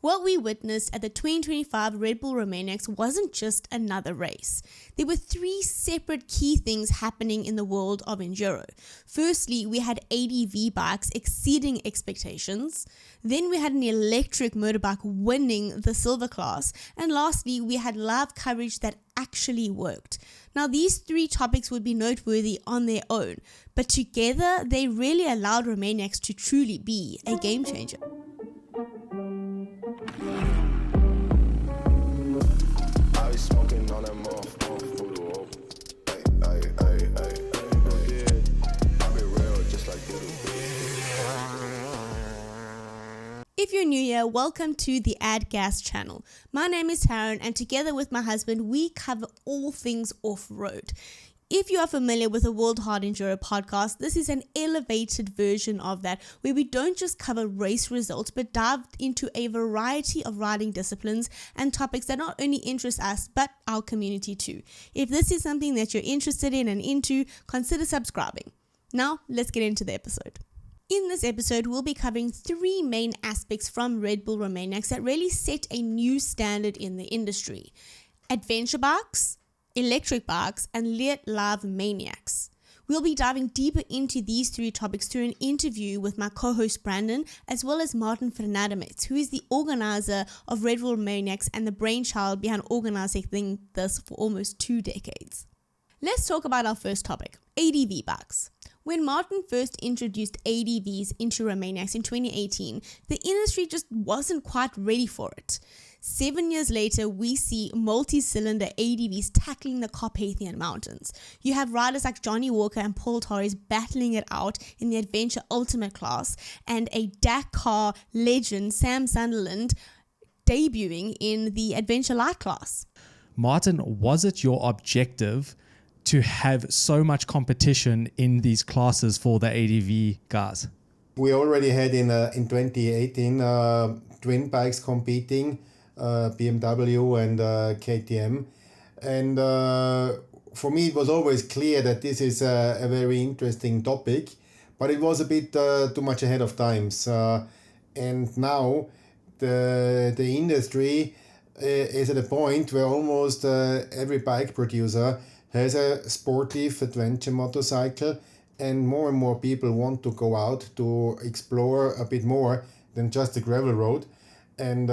What we witnessed at the 2025 Red Bull Romaniacs wasn't just another race. There were three separate key things happening in the world of Enduro. Firstly, we had ADV bikes exceeding expectations. Then we had an electric motorbike winning the silver class. And lastly, we had live coverage that actually worked. Now, these three topics would be noteworthy on their own, but together they really allowed Romaniacs to truly be a game changer. If you're new here, welcome to the Add Gas channel. My name is Taryn, and together with my husband, we cover all things off-road. If you are familiar with the World Hard Enduro podcast, this is an elevated version of that, where we don't just cover race results, but dive into a variety of riding disciplines and topics that not only interest us, but our community too. If this is something that you're interested in and into, consider subscribing. Now, let's get into the episode. In this episode, we'll be covering three main aspects from Red Bull Romaniacs that really set a new standard in the industry: adventure bikes, electric bikes, and live maniacs. We'll be diving deeper into these three topics through an interview with my co-host Brandon, as well as Martin Fernandez, who is the organizer of Red Bull Romaniacs and the brainchild behind organizing this for almost 2 decades. Let's talk about our first topic, ADV bikes. When Martin first introduced ADVs into Romaniacs in 2018, the industry just wasn't quite ready for it. 7 years later, we see multi-cylinder ADVs tackling the Carpathian Mountains. You have riders like Johnny Walker and Paul Torres battling it out in the Adventure Ultimate class, and a Dakar legend, Sam Sunderland, debuting in the Adventure Light class. Martin, was it your objective to have so much competition in these classes for the ADV guys? We already had in 2018 twin bikes competing, BMW and KTM. And for me, it was always clear that this is a very interesting topic, but it was a bit too much ahead of times. And now the industry is at a point where almost every bike producer has a sportive adventure motorcycle, and more people want to go out to explore a bit more than just a gravel road. And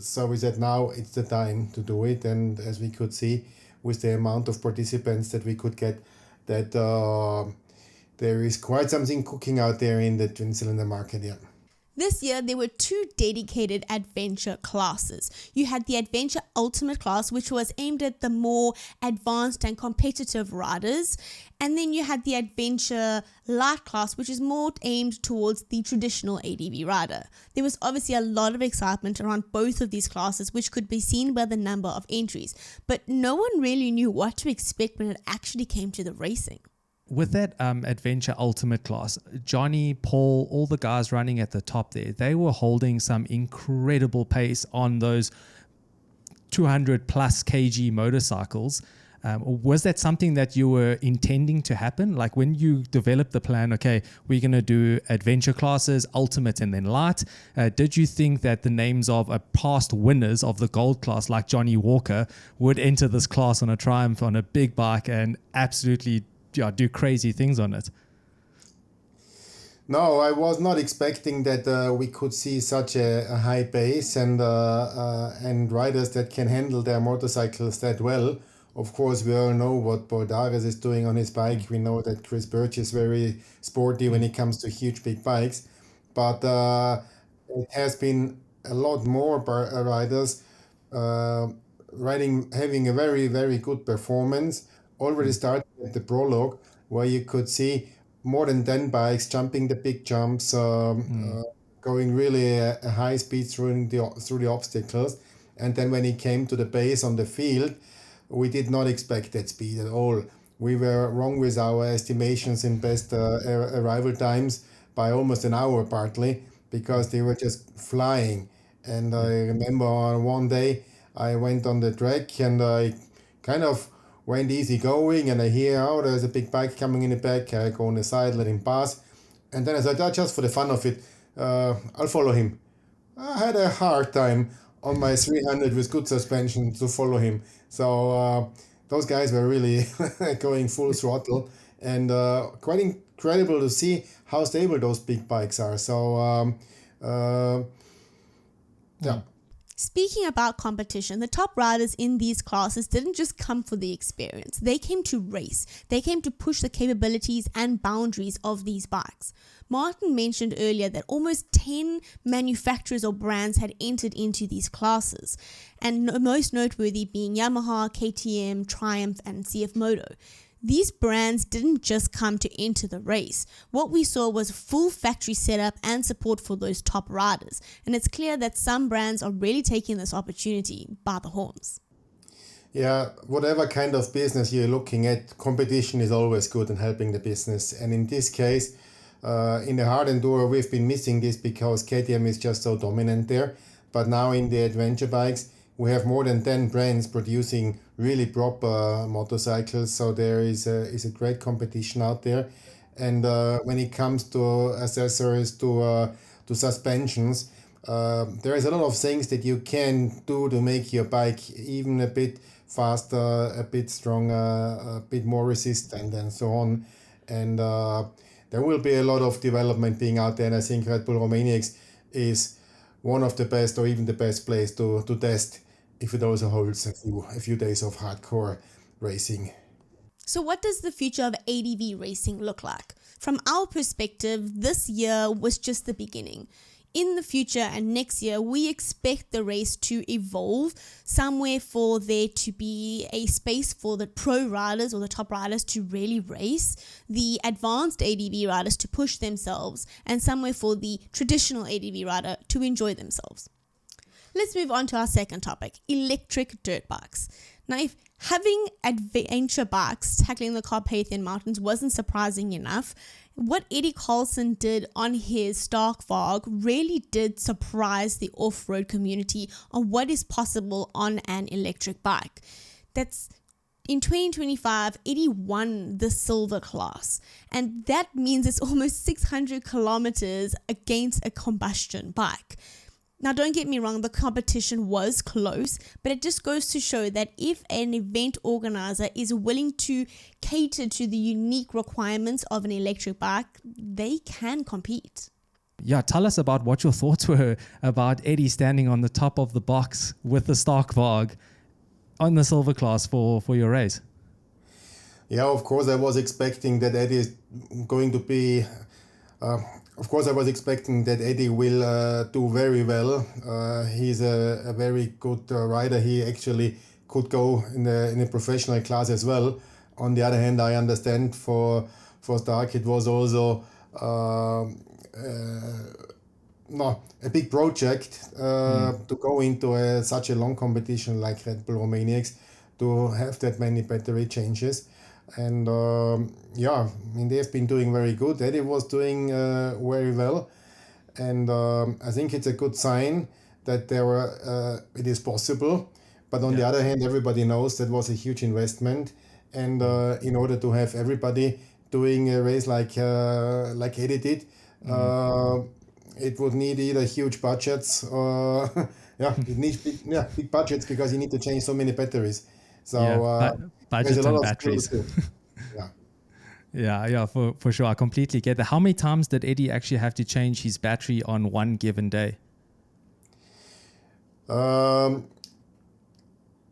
so we said now it's the time to do it. And as we could see with the amount of participants that we could get, that there is quite something cooking out there in the twin cylinder market. Yeah. This year, there were 2 dedicated adventure classes. You had the Adventure Ultimate class, which was aimed at the more advanced and competitive riders. And then you had the Adventure Light class, which is more aimed towards the traditional ADV rider. There was obviously a lot of excitement around both of these classes, which could be seen by the number of entries. But no one really knew what to expect when it actually came to the racing. With that Adventure Ultimate class, Johnny, Paul, all the guys running at the top there, they were holding some incredible pace on those 200 plus kg motorcycles. Was that something that you were intending to happen? Like when you developed the plan, okay, we're going to do adventure classes, ultimate and then light. Did you think that the names of past winners of the gold class, like Johnny Walker, would enter this class on a Triumph on a big bike and absolutely do crazy things on it? No, I was not expecting that we could see such a high pace and riders that can handle their motorcycles that well. Of course, we all know what Bordares is doing on his bike. We know that Chris Birch is very sporty when it comes to huge big bikes. But it has been a lot more riders having a very, very good performance. Already starting at the prologue, where you could see more than 10 bikes jumping the big jumps, going really a high speed through the obstacles. And then when it came to the base on the field, we did not expect that speed at all. We were wrong with our estimations in best arrival times by almost an hour, partly because they were just flying. And I remember on one day I went on the track and I kind of went easy going, and I hear, oh, there's a big bike coming in the back. I go on the side, let him pass. And then I said, oh, just for the fun of it, I'll follow him. I had a hard time on my 300 with good suspension to follow him. So those guys were really going full throttle, and quite incredible to see how stable those big bikes are. So uh, yeah. Speaking about competition, the top riders in these classes didn't just come for the experience. They came to race. They came to push the capabilities and boundaries of these bikes. Martin mentioned earlier that almost 10 manufacturers or brands had entered into these classes, and most noteworthy being Yamaha, KTM, Triumph, and eMoto. These brands didn't just come to enter the race. What we saw was full factory setup and support for those top riders. And it's clear that some brands are really taking this opportunity by the horns. Yeah, whatever kind of business you're looking at, competition is always good and helping the business. And in this case, in the hard enduro, we've been missing this because KTM is just so dominant there. But now in the adventure bikes, we have more than 10 brands producing really proper motorcycles. So there is a great competition out there. And when it comes to accessories, to suspensions, there is a lot of things that you can do to make your bike even a bit faster, a bit stronger, a bit more resistant, and so on. And there will be a lot of development being out there. And I think Red Bull Romaniacs is one of the best, or even the best place to test if it also holds a few days of hardcore racing. So what does the future of ADV racing look like? From our perspective, this year was just the beginning. In the future and next year, we expect the race to evolve somewhere for there to be a space for the pro riders or the top riders to really race, the advanced ADV riders to push themselves, and somewhere for the traditional ADV rider to enjoy themselves. Let's move on to our second topic, electric dirt bikes. Now, if having adventure bikes tackling the Carpathian Mountains wasn't surprising enough, what Eddie Carlson did on his Starkvarg really did surprise the off-road community on what is possible on an electric bike. That's in 2025, Eddie won the silver class, and that means it's almost 600 kilometers against a combustion bike. Now, don't get me wrong, the competition was close, but it just goes to show that if an event organizer is willing to cater to the unique requirements of an electric bike, they can compete. Yeah, tell us about what your thoughts were about Eddie standing on the top of the box with the Starkvarg on the silver class for your race. Yeah, of course, I was expecting that Eddie is going to be... Of course, I was expecting that Eddie will do very well. He's a very good rider. He actually could go in a professional class as well. On the other hand, I understand for Stark it was also a big project to go into such a long competition like Red Bull Romaniacs, to have that many battery changes. And they've been doing very good. Eddie was doing very well, and I think it's a good sign that it is possible. But on the other hand, everybody knows that was a huge investment, and in order to have everybody doing a race like Eddie did, it would need either huge budgets or it needs big budgets, because you need to change so many batteries. So budget and batteries. Yeah, for sure. I completely get that. How many times did Eddie actually have to change his battery on one given day?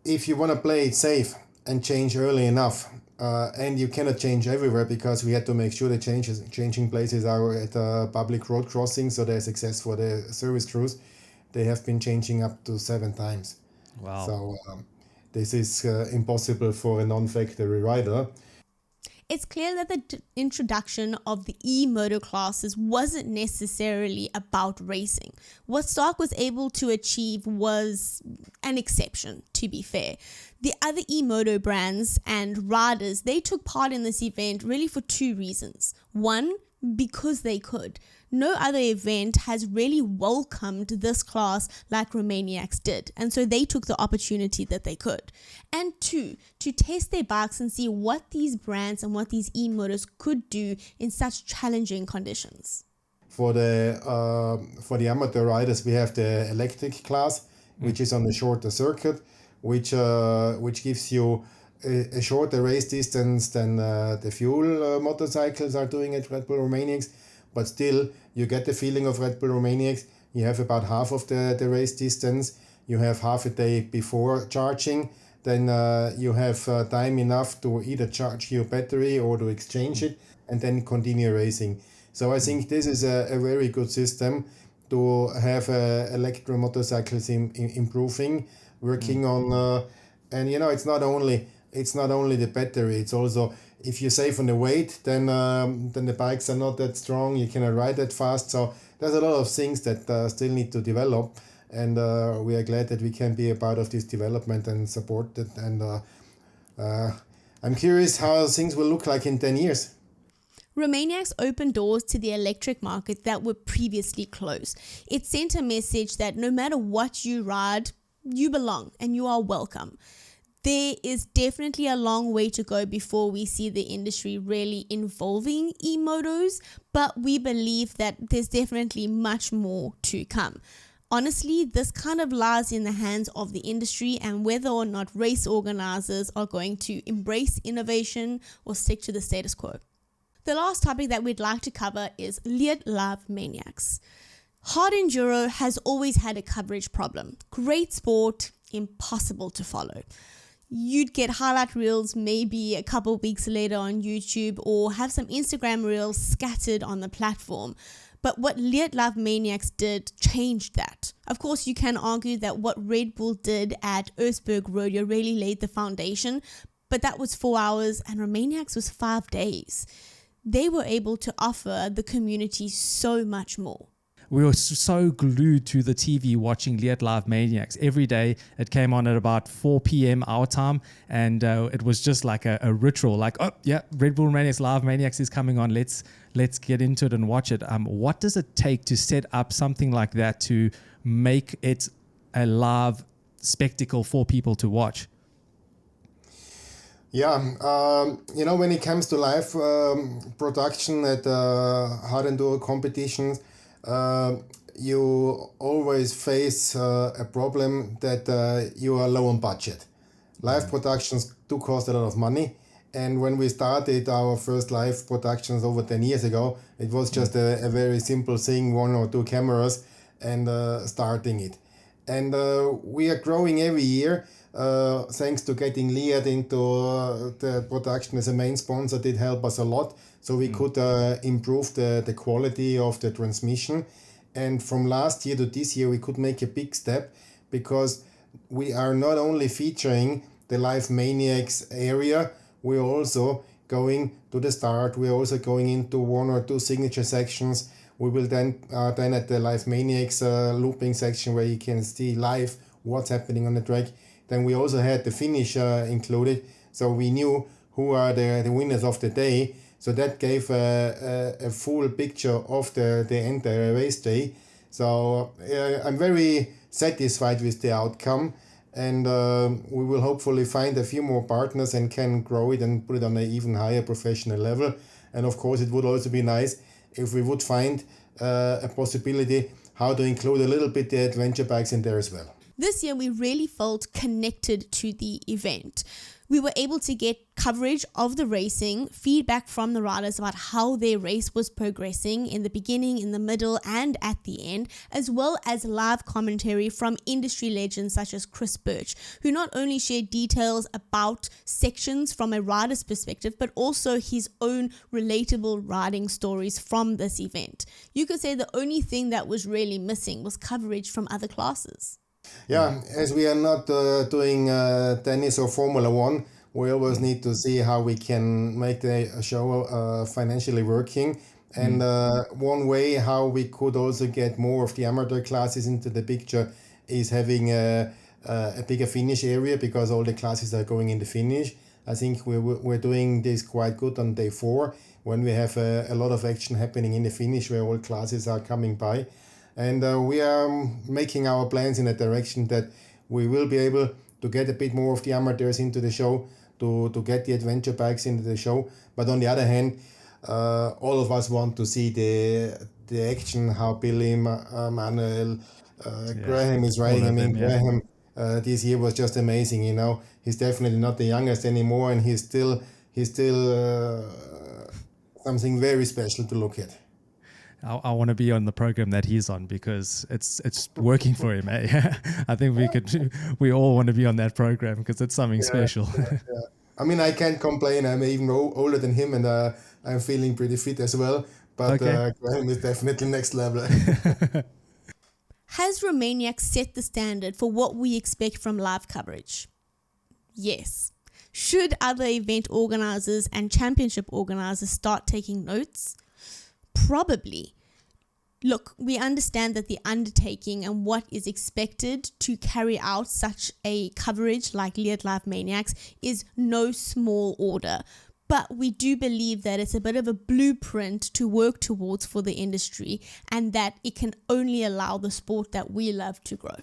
If you want to play it safe and change early enough, and you cannot change everywhere, because we had to make sure the changing places are at public road crossings, so there's access for the service crews. They have been changing up to 7 times. Wow. So this is impossible for a non-factory rider. It's clear that the introduction of the eMoto classes wasn't necessarily about racing. What Stark was able to achieve was an exception, to be fair. The other eMoto brands and riders, they took part in this event really for 2 reasons. One, because they could. No other event has really welcomed this class like Romaniacs did, and so they took the opportunity that they could. And 2, to test their bikes and see what these brands and what these eMotos could do in such challenging conditions. For the amateur riders, we have the electric class, which is on the shorter circuit, which gives you a shorter race distance than the fuel motorcycles are doing at Red Bull Romaniacs. But still, you get the feeling of Red Bull Romaniacs. You have about half of the race distance. You have half a day before charging. Then you have time enough to either charge your battery or to exchange it and then continue racing. So I think this is a very good system to have electro motorcycles improving, working on, and it's not only the battery. It's also, if you save on the weight, then the bikes are not that strong. You cannot ride that fast. So there's a lot of things that still need to develop, and we are glad that we can be a part of this development and support it. And I'm curious how things will look like in 10 years. Romaniacs opened doors to the electric market that were previously closed. It sent a message that no matter what you ride, you belong and you are welcome. There is definitely a long way to go before we see the industry really involving eMotos, but we believe that there's definitely much more to come. Honestly, this kind of lies in the hands of the industry and whether or not race organizers are going to embrace innovation or stick to the status quo. The last topic that we'd like to cover is Red Bull Romaniacs. Hard Enduro has always had a coverage problem. Great sport, impossible to follow. You'd get highlight reels maybe a couple weeks later on YouTube or have some Instagram reels scattered on the platform. But what Red Bull Romaniacs did changed that. Of course, you can argue that what Red Bull did at Erzberg Rodeo really laid the foundation, but that was 4 hours and Romaniacs was 5 days. They were able to offer the community so much more. We were so glued to the TV watching Red Bull Romaniacs. Every day it came on at about 4 p.m. our time, and it was just like a ritual. Like, oh yeah, Red Bull Romaniacs Live Maniacs is coming on. Let's get into it and watch it. What does it take to set up something like that to make it a live spectacle for people to watch? Yeah, when it comes to live production at hard enduro competitions, you always face a problem that you are low on budget. Live productions do cost a lot of money, and when we started our first live productions over 10 years ago, it was just a very simple thing, 1 or 2 cameras and starting it. And we are growing every year. Thanks to getting Liat into the production as a main sponsor did help us a lot. So we could improve the quality of the transmission. And from last year to this year, we could make a big step because we are not only featuring the Live Maniacs area, we're also going to the start. We're also going into 1 or 2 signature sections. We will then at the Live Maniacs looping section where you can see live what's happening on the track. Then we also had the finish included, so we knew who are the winners of the day. So that gave a full picture of the entire race day. So I'm very satisfied with the outcome, and we will hopefully find a few more partners and can grow it and put it on an even higher professional level. And of course, it would also be nice if we would find a possibility how to include a little bit the adventure bikes in there as well. This year, we really felt connected to the event. We were able to get coverage of the racing, feedback from the riders about how their race was progressing in the beginning, in the middle, and at the end, as well as live commentary from industry legends such as Chris Birch, who not only shared details about sections from a rider's perspective, but also his own relatable riding stories from this event. You could say the only thing that was really missing was coverage from other classes. Yeah, as we are not doing tennis or Formula One, we always need to see how we can make the show financially working. And one way how we could also get more of the amateur classes into the picture is having a bigger finish area, because all the classes are going in the finish. I think we're doing this quite good on day 4 when we have a lot of action happening in the finish where all classes are coming by. And we are making our plans in a direction that we will be able to get a bit more of the amateurs into the show, to get the adventure bikes into the show. But on the other hand, all of us want to see the the action, how Billy, Manuel, Graham is all riding. I of mean, them, yeah. Graham this year was just amazing. You know, he's definitely not the youngest anymore, and he's still something very special to look at. I want to be on the program that he's on because it's working for him. Eh? I think we all want to be on that program because it's something special. I mean, I can't complain. I'm even older than him, and I'm feeling pretty fit as well. But Okay. Graham is definitely next level. Has Romaniacs set the standard for what we expect from live coverage? Yes. Should other event organizers and championship organizers start taking notes? Probably. Look, we understand that the undertaking and what is expected to carry out such a coverage like Lead Live Maniacs is no small order. But we do believe that it's a bit of a blueprint to work towards for the industry, and that it can only allow the sport that we love to grow.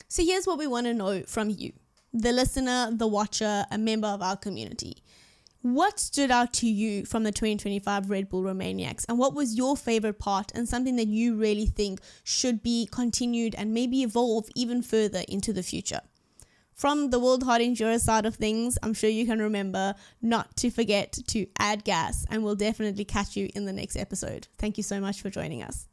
So here's what we want to know from you, the listener, the watcher, a member of our community. What stood out to you from the 2025 Red Bull Romaniacs, and what was your favorite part and something that you really think should be continued and maybe evolve even further into the future? From the World Hard Enduro side of things, I'm sure you can remember not to forget to add gas, and we'll definitely catch you in the next episode. Thank you so much for joining us.